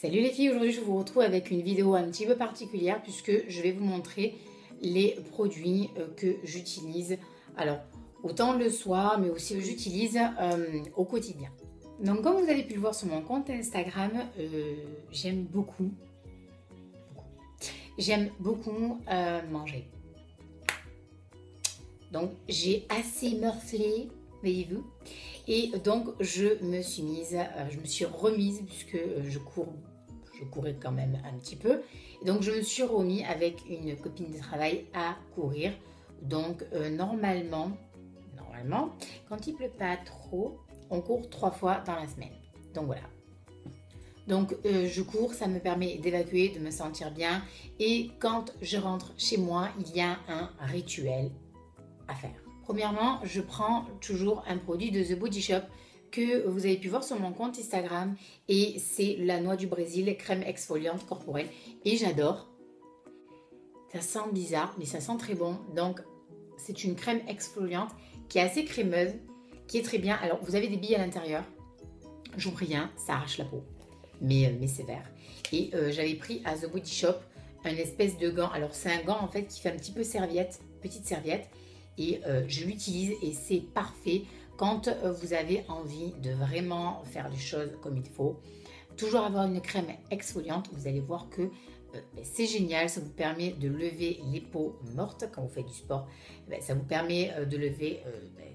Salut les filles, aujourd'hui je vous retrouve avec une vidéo un petit peu particulière puisque je vais vous montrer les produits que j'utilise. Alors, autant le soir, mais aussi que j'utilise au quotidien. Donc comme vous avez pu le voir sur mon compte Instagram, j'aime beaucoup manger. Donc j'ai assez morflé, voyez-vous. Et donc je me suis remise puisque je courais quand même un petit peu. Et donc je me suis remis avec une copine de travail à courir. Donc normalement, quand il pleut pas trop, on court 3 fois dans la semaine. Donc voilà. Donc je cours, ça me permet d'évacuer, de me sentir bien. Et quand je rentre chez moi, il y a un rituel à faire. Premièrement, je prends toujours un produit de The Body Shop que vous avez pu voir sur mon compte Instagram et c'est la noix du Brésil, crème exfoliante corporelle et j'adore. Ça sent bizarre mais ça sent très bon. Donc c'est une crème exfoliante qui est assez crémeuse, qui est très bien. Alors vous avez des billes à l'intérieur, j'ouvre rien, ça arrache la peau, mais sévère. Et j'avais pris à The Body Shop un espèce de gant. Alors c'est un gant en fait qui fait un petit peu serviette, petite serviette. Et je l'utilise et c'est parfait quand vous avez envie de vraiment faire les choses comme il faut. Toujours avoir une crème exfoliante, vous allez voir que c'est génial, ça vous permet de lever les peaux mortes quand vous faites du sport. Ça vous permet de lever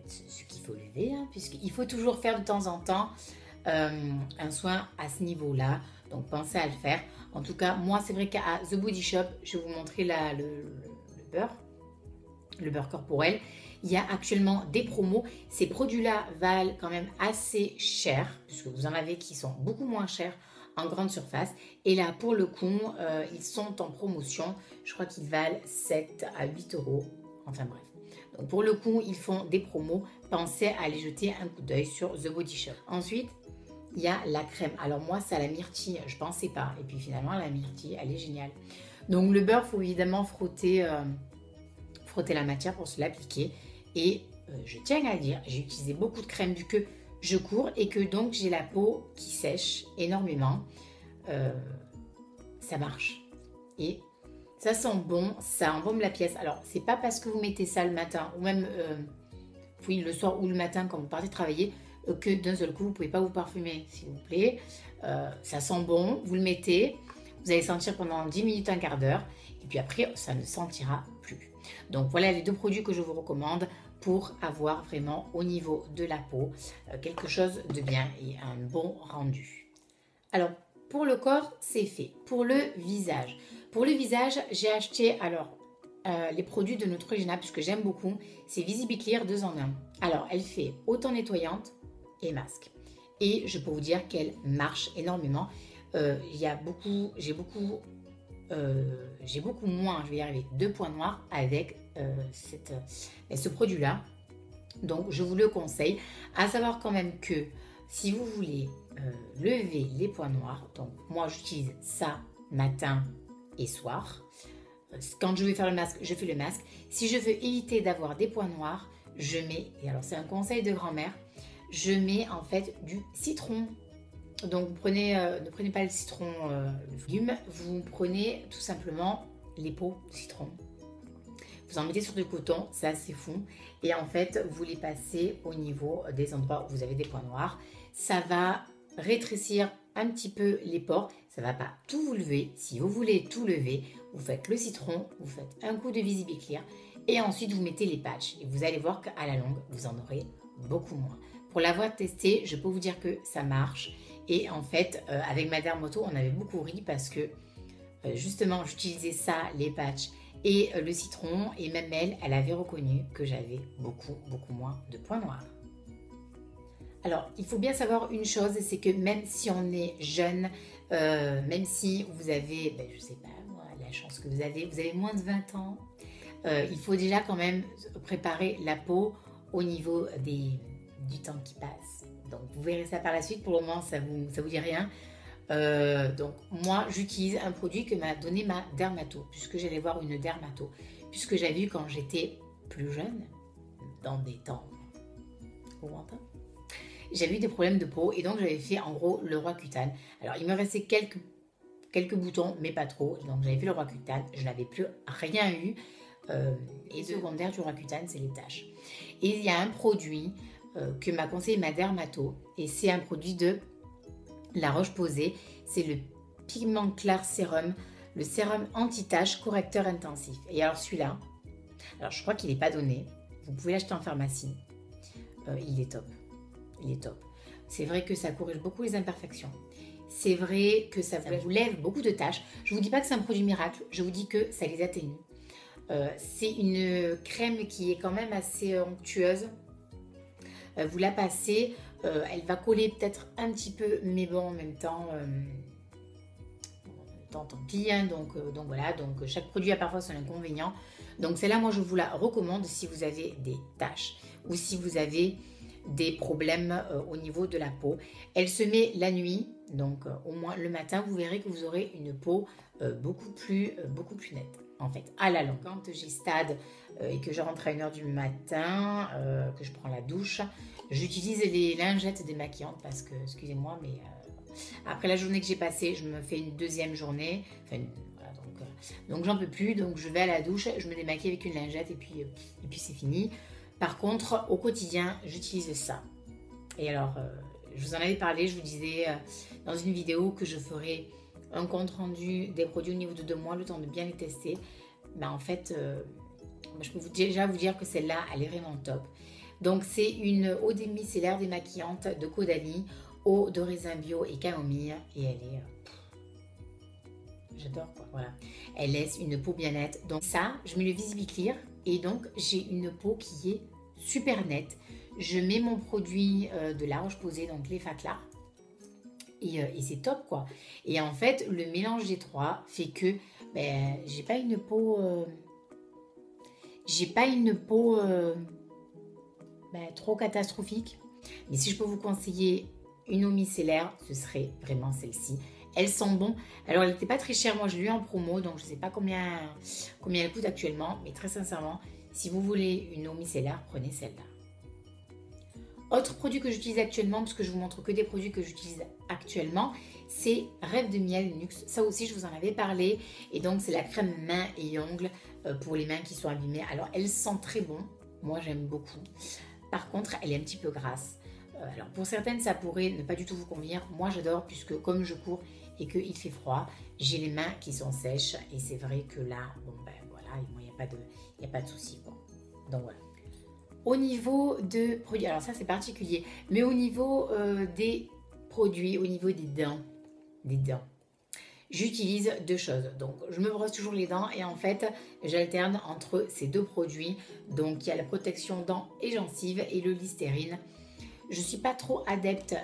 ce qu'il faut lever, hein, puisqu'il faut toujours faire de temps en temps un soin à ce niveau-là. Donc pensez à le faire. En tout cas, moi c'est vrai qu'à The Body Shop, je vais vous montrer le beurre corporel. Il y a actuellement des promos. Ces produits-là valent quand même assez cher, puisque vous en avez qui sont beaucoup moins chers en grande surface. Et là, pour le coup, ils sont en promotion. Je crois qu'ils valent 7 à 8 euros. Enfin bref. Donc pour le coup, ils font des promos. Pensez à aller jeter un coup d'œil sur The Body Shop. Ensuite, il y a la crème. Alors moi, c'est à la myrtille. Je pensais pas. Et puis finalement, la myrtille, elle est géniale. Donc le beurre, il faut évidemment frotter la matière pour se l'appliquer et je tiens à le dire, j'ai utilisé beaucoup de crème vu que je cours et que donc j'ai la peau qui sèche énormément. Ça marche et ça sent bon, ça embaume la pièce. Alors c'est pas parce que vous mettez ça le matin ou même le soir ou le matin quand vous partez travailler que d'un seul coup vous pouvez pas vous parfumer, s'il vous plaît. Ça sent bon, vous le mettez, vous allez sentir pendant 10 minutes, un quart d'heure et puis après ça ne sentira plus. Donc voilà les deux produits que je vous recommande pour avoir vraiment au niveau de la peau quelque chose de bien et un bon rendu. Alors pour le corps c'est fait. Pour le visage, j'ai acheté les produits de Neutrogena puisque j'aime beaucoup. C'est Visibiclear 2 en 1. Alors elle fait autant nettoyante et masque. Et je peux vous dire qu'elle marche énormément. J'ai beaucoup moins, je vais y arriver, de points noirs avec ce produit-là. Donc, je vous le conseille. À savoir quand même que si vous voulez lever les points noirs, donc moi j'utilise ça matin et soir. Quand je vais faire le masque, je fais le masque. Si je veux éviter d'avoir des points noirs, je mets, et alors c'est un conseil de grand-mère, je mets en fait du citron. Donc ne prenez pas le citron, le légume, vous prenez tout simplement les peaux de citron. Vous en mettez sur du coton, c'est assez fou. Et en fait, vous les passez au niveau des endroits où vous avez des points noirs. Ça va rétrécir un petit peu les pores. Ça ne va pas tout vous lever. Si vous voulez tout lever, vous faites le citron, vous faites un coup de Visibiclear et ensuite vous mettez les patchs. Et vous allez voir qu'à la longue, vous en aurez beaucoup moins. Pour l'avoir testé, je peux vous dire que ça marche. Et en fait, avec ma dermato, on avait beaucoup ri parce que justement, j'utilisais ça, les patchs et le citron. Et même elle avait reconnu que j'avais beaucoup moins de points noirs. Alors, il faut bien savoir une chose, c'est que même si on est jeune, même si vous avez, je sais pas moi, la chance que vous avez moins de 20 ans, il faut déjà quand même préparer la peau au niveau du temps qui passe. Donc vous verrez ça par la suite, pour le moment ça vous dit rien. Donc moi j'utilise un produit que m'a donné ma dermato, puisque j'allais voir une dermato, puisque j'avais vu quand j'étais plus jeune, dans des temps lointains, j'avais eu des problèmes de peau et donc j'avais fait en gros le Roaccutane. Alors il me restait quelques quelques boutons, mais pas trop. Donc j'avais fait le Roaccutane, je n'avais plus rien eu. Et secondaire du Roaccutane, c'est les taches. Et il y a un produit que m'a conseillé ma dermato, et c'est un produit de La Roche-Posay, c'est le Pigment Clair Sérum, le sérum anti-taches correcteur intensif. Et alors celui-là, alors je crois qu'il n'est pas donné, vous pouvez l'acheter en pharmacie, il est top, il est top. C'est vrai que ça corrige beaucoup les imperfections, c'est vrai que ça vous lève beaucoup de taches. Je ne vous dis pas que c'est un produit miracle, je vous dis que ça les atténue. C'est une crème qui est quand même assez onctueuse. Vous la passez, elle va coller peut-être un petit peu, mais bon, en même temps, tant pis. Hein, donc voilà, donc chaque produit a parfois son inconvénient. Donc celle-là, moi, je vous la recommande si vous avez des taches ou si vous avez des problèmes au niveau de la peau. Elle se met la nuit, donc au moins le matin, vous verrez que vous aurez une peau beaucoup plus nette. En fait, à la longue, quand j'ai stade et que je rentre à 1h du matin, que je prends la douche, j'utilise les lingettes démaquillantes parce que, excusez-moi, mais après la journée que j'ai passée, je me fais une deuxième journée. Enfin, voilà, donc j'en peux plus, donc je vais à la douche, je me démaquille avec une lingette et puis c'est fini. Par contre, au quotidien, j'utilise ça. Et alors, je vous en avais parlé, je vous disais dans une vidéo que je ferai un compte rendu des produits au niveau de 2 mois, le temps de bien les tester. Ben, en fait, je peux déjà vous dire que celle-là, elle est vraiment top. Donc, c'est une eau démicellaire démaquillante de Caudalie, eau de raisin bio et camomille. Et elle est... j'adore quoi, voilà. Elle laisse une peau bien nette. Donc ça, je mets le Visibiclear et donc j'ai une peau qui est super nette. Je mets mon produit de La Roche-Posay, donc les Faclar. Et c'est top quoi. Et en fait, le mélange des trois fait que ben, j'ai pas une peau... trop catastrophique. Mais si je peux vous conseiller une eau micellaire, ce serait vraiment celle-ci. Elles sont bonnes. Alors, elle n'était pas très chère. Moi, je l'ai eu en promo, donc je ne sais pas combien elle coûte actuellement. Mais très sincèrement, si vous voulez une eau micellaire, prenez celle-là. Autre produit que j'utilise actuellement, parce que je vous montre que des produits que j'utilise actuellement, c'est Rêve de Miel Nuxe. Ça aussi, je vous en avais parlé. Et donc, c'est la crème mains et ongles pour les mains qui sont abîmées. Alors, elle sent très bon. Moi, j'aime beaucoup. Par contre, elle est un petit peu grasse. Alors, pour certaines, ça pourrait ne pas du tout vous convenir. Moi, j'adore puisque comme je cours et qu'il fait froid, j'ai les mains qui sont sèches. Et c'est vrai que là, bon, ben voilà, il n'y a pas de souci, quoi. Donc, voilà. Au niveau de produits, alors ça c'est particulier, mais au niveau des produits, au niveau des dents, j'utilise 2 choses. Donc je me brosse toujours les dents et en fait j'alterne entre ces 2 produits. Donc il y a la protection dents et gencives et le Listerine. Je ne suis pas trop adepte.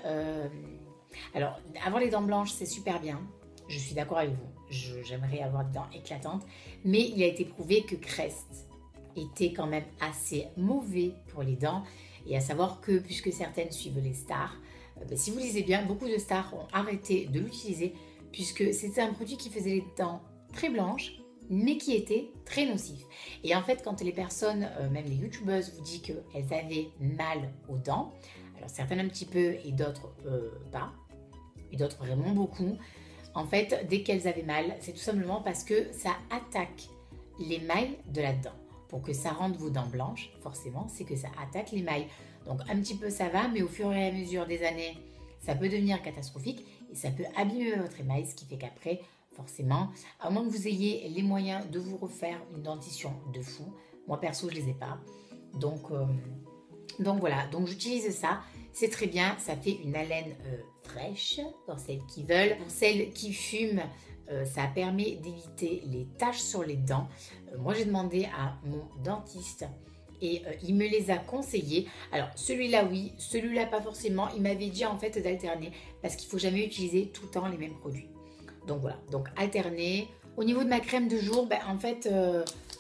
Alors avoir les dents blanches c'est super bien, je suis d'accord avec vous. J'aimerais avoir des dents éclatantes, mais il a été prouvé que Crest était quand même assez mauvais pour les dents, et à savoir que puisque certaines suivent les stars, si vous lisez bien, beaucoup de stars ont arrêté de l'utiliser puisque c'était un produit qui faisait les dents très blanches mais qui était très nocif. Et en fait, quand les personnes, même les youtubeuses, vous disent qu'elles avaient mal aux dents, alors certaines un petit peu et d'autres pas, et d'autres vraiment beaucoup, en fait, dès qu'elles avaient mal, c'est tout simplement parce que ça attaque l'émail de la dent. Pour que ça rende vos dents blanches, forcément, c'est que ça attaque l'émail. Donc un petit peu ça va, mais au fur et à mesure des années, ça peut devenir catastrophique et ça peut abîmer votre émail, ce qui fait qu'après, forcément, à moins que vous ayez les moyens de vous refaire une dentition de fou, moi perso, je les ai pas. Donc voilà, donc j'utilise ça, c'est très bien, ça fait une haleine fraîche pour celles qui veulent. Pour celles qui fument, ça permet d'éviter les taches sur les dents. Moi, j'ai demandé à mon dentiste et il me les a conseillés. Alors, celui-là, oui, celui-là, pas forcément. Il m'avait dit en fait d'alterner parce qu'il ne faut jamais utiliser tout le temps les mêmes produits. Donc voilà, donc alterner. Au niveau de ma crème de jour, ben, en fait,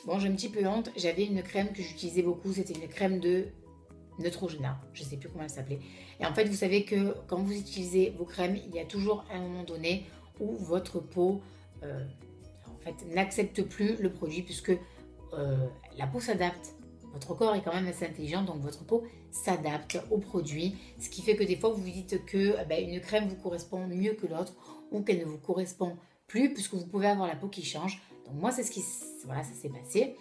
bon, j'ai un petit peu honte. J'avais une crème que j'utilisais beaucoup. C'était une crème de Neutrogena. Je ne sais plus comment elle s'appelait. Et en fait, vous savez que quand vous utilisez vos crèmes, il y a toujours un moment donné où votre peau en fait, n'accepte plus le produit puisque la peau s'adapte. Votre corps est quand même assez intelligent, donc votre peau s'adapte au produit, ce qui fait que des fois vous vous dites que une crème vous correspond mieux que l'autre ou qu'elle ne vous correspond plus puisque vous pouvez avoir la peau qui change. Donc moi, c'est voilà, ça s'est passé.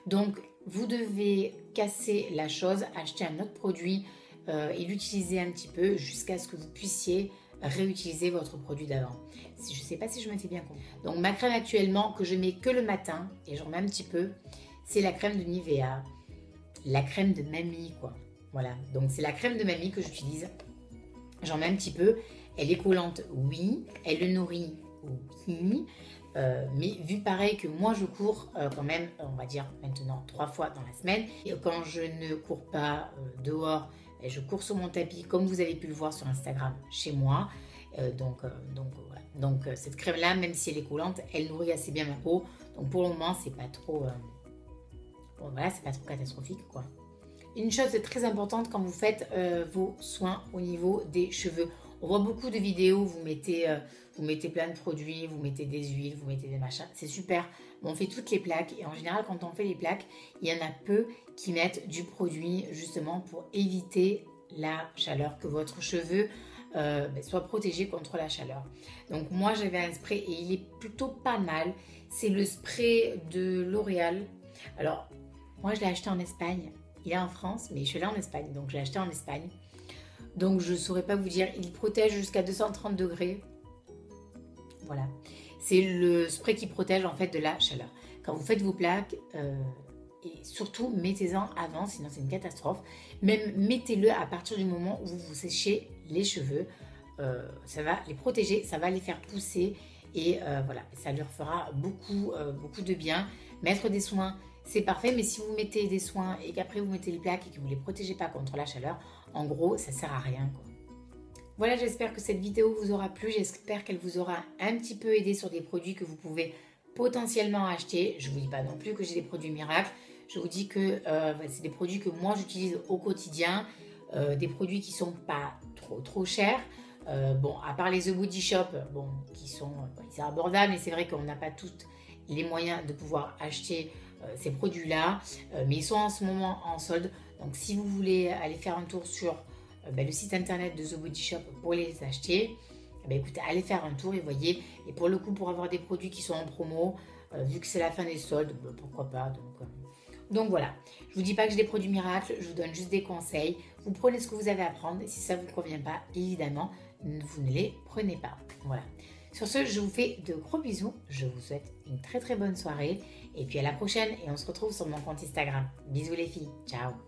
Donc, vous devez casser la chose, acheter un autre produit et l'utiliser un petit peu jusqu'à ce que vous puissiez réutiliser votre produit d'avant. Je ne sais pas si je me fais bien comprendre. Donc, ma crème actuellement, que je mets que le matin, et j'en mets un petit peu, c'est la crème de Nivea. La crème de mamie, quoi. Voilà, donc c'est la crème de mamie que j'utilise. J'en mets un petit peu. Elle est collante, oui. Elle le nourrit, oui. Mais vu pareil que moi je cours quand même, on va dire maintenant 3 fois dans la semaine. Et quand je ne cours pas dehors, je cours sur mon tapis comme vous avez pu le voir sur Instagram chez moi. Voilà. Donc cette crème là, même si elle est collante, elle nourrit assez bien ma peau. Donc pour le moment c'est pas trop, bon, voilà, c'est pas trop catastrophique quoi. Une chose très importante quand vous faites vos soins au niveau des cheveux. On voit beaucoup de vidéos, vous mettez plein de produits, vous mettez des huiles, vous mettez des machins, c'est super. On fait toutes les plaques et en général quand on fait les plaques, il y en a peu qui mettent du produit justement pour éviter la chaleur, que votre cheveu soit protégé contre la chaleur. Donc moi j'avais un spray et il est plutôt pas mal. C'est le spray de L'Oréal. Alors moi je l'ai acheté en Espagne. Il est en France, mais je suis là en Espagne, donc j'ai acheté en Espagne. Donc je ne saurais pas vous dire, il protège jusqu'à 230 degrés. Voilà, c'est le spray qui protège en fait de la chaleur. Quand vous faites vos plaques, et surtout mettez-en avant, sinon c'est une catastrophe. Même mettez-le à partir du moment où vous vous séchez les cheveux. Ça va les protéger, ça va les faire pousser et voilà, ça leur fera beaucoup de bien. Mettre des soins, c'est parfait, mais si vous mettez des soins et qu'après vous mettez les plaques et que vous ne les protégez pas contre la chaleur, en gros, ça ne sert à rien, quoi. Voilà, j'espère que cette vidéo vous aura plu. J'espère qu'elle vous aura un petit peu aidé sur des produits que vous pouvez potentiellement acheter. Je ne vous dis pas non plus que j'ai des produits miracles. Je vous dis que c'est des produits que moi j'utilise au quotidien. Des produits qui ne sont pas trop chers. Bon, à part les The Body Shop, bon, qui sont abordables, mais c'est vrai qu'on n'a pas tous les moyens de pouvoir acheter ces produits-là, mais ils sont en ce moment en solde. Donc si vous voulez aller faire un tour sur le site internet de The Body Shop pour les acheter, écoutez, allez faire un tour et voyez. Et pour le coup, pour avoir des produits qui sont en promo, vu que c'est la fin des soldes, pourquoi pas. Donc voilà, je vous dis pas que j'ai des produits miracles, je vous donne juste des conseils. Vous prenez ce que vous avez à prendre et si ça ne vous convient pas, évidemment, vous ne les prenez pas. Voilà. Sur ce, je vous fais de gros bisous. Je vous souhaite une très bonne soirée. Et puis à la prochaine et on se retrouve sur mon compte Instagram. Bisous les filles. Ciao.